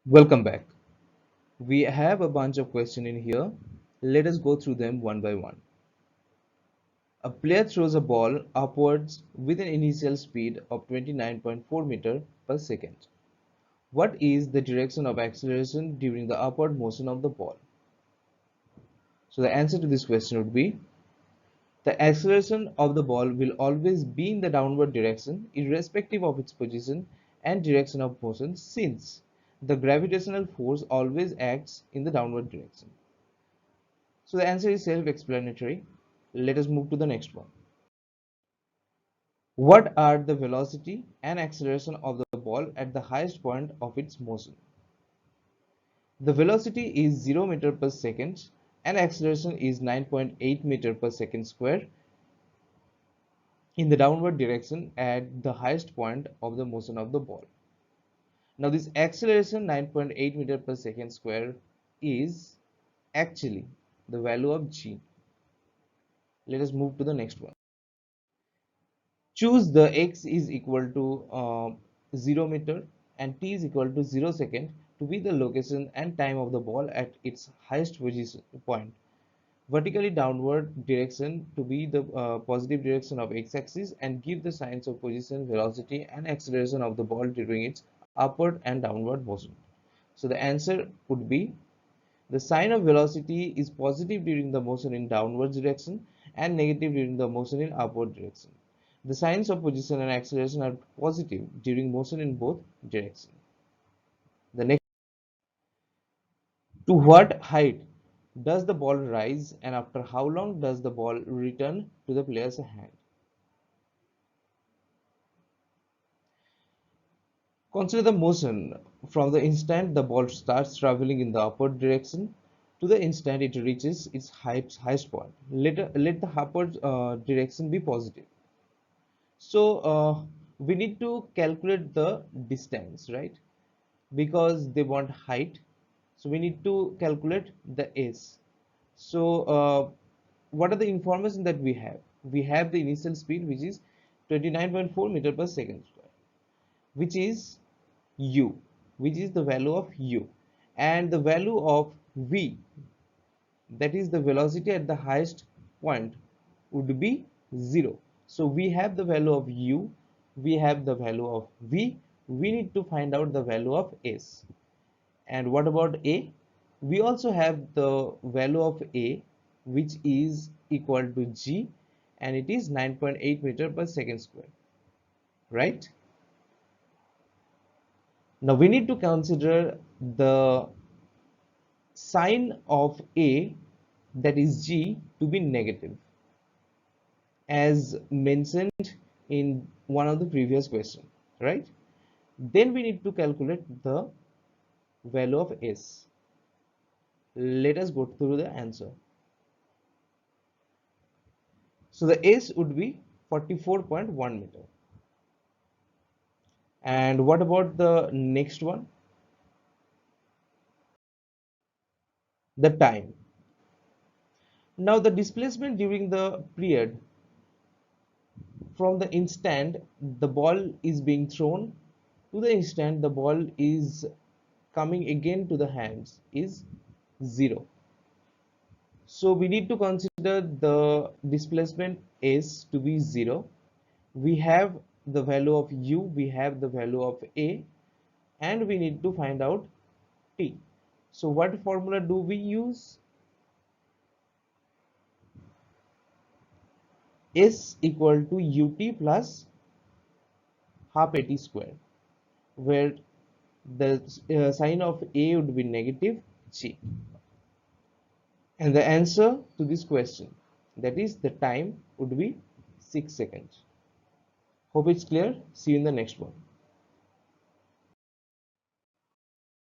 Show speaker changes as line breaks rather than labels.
Welcome back. We have a bunch of questions in here. Let us go through them one by one. A player throws a ball upwards with an initial speed of 29.4 meter per second. What is the direction of acceleration during the upward motion of the ball? So the answer to this question would be the acceleration of the ball will always be in the downward direction irrespective of its position and direction of motion since the gravitational force always acts in the downward direction. So the answer is self-explanatory. Let us move to the next one. What are the velocity and acceleration of the ball at the highest point of its motion? The velocity is 0 meter per second and acceleration is 9.8 meter per second square in the downward direction at the highest point of the motion of the ball. Now this acceleration 9.8 meter per second square is actually the value of g. Let us move to the next one. Choose the x is equal to 0 meter and t is equal to 0 second to be the location and time of the ball at its highest position point. Vertically downward direction to be the positive direction of x-axis and give the signs of position, velocity and acceleration of the ball during its upward and downward motion. So the answer would be the sign of velocity is positive during the motion in downward direction and negative during the motion in upward direction. The signs of position and acceleration are positive during motion in both directions. The next, to what height does the ball rise and after how long does the ball return to the player's hand? Consider the motion from the instant the ball starts traveling in the upward direction to the instant it reaches its highest point. Let the upward direction be positive. So we need to calculate the distance, right? Because they want height, so we need to calculate the s. So what are the information that we have? We have the initial speed, which is 29.4 meter per second square, which is u, which is the value of u, and the value of v, that is the velocity at the highest point, would be 0. So we have the value of u, we have the value of v, we need to find out the value of s. And what about a? We also have the value of a, which is equal to g, and it is 9.8 meter per second square, right? Now we need to consider the sign of a, that is g, to be negative as mentioned in one of the previous questions, right? Then we need to calculate the value of s. Let us go through the answer. So the s would be 44.1 meter. And what about the next one? The time. Now the displacement during the period from the instant the ball is being thrown to the instant the ball is coming again to the hands is 0. So we need to consider the displacement s to be 0. We have the value of u, we have the value of a, and we need to find out t. So what formula do we use? S equal to ut plus half at square, where the sign of a would be negative g. And the answer to this question, that is the time, would be 6 seconds. Hope it's clear. See you in the next one.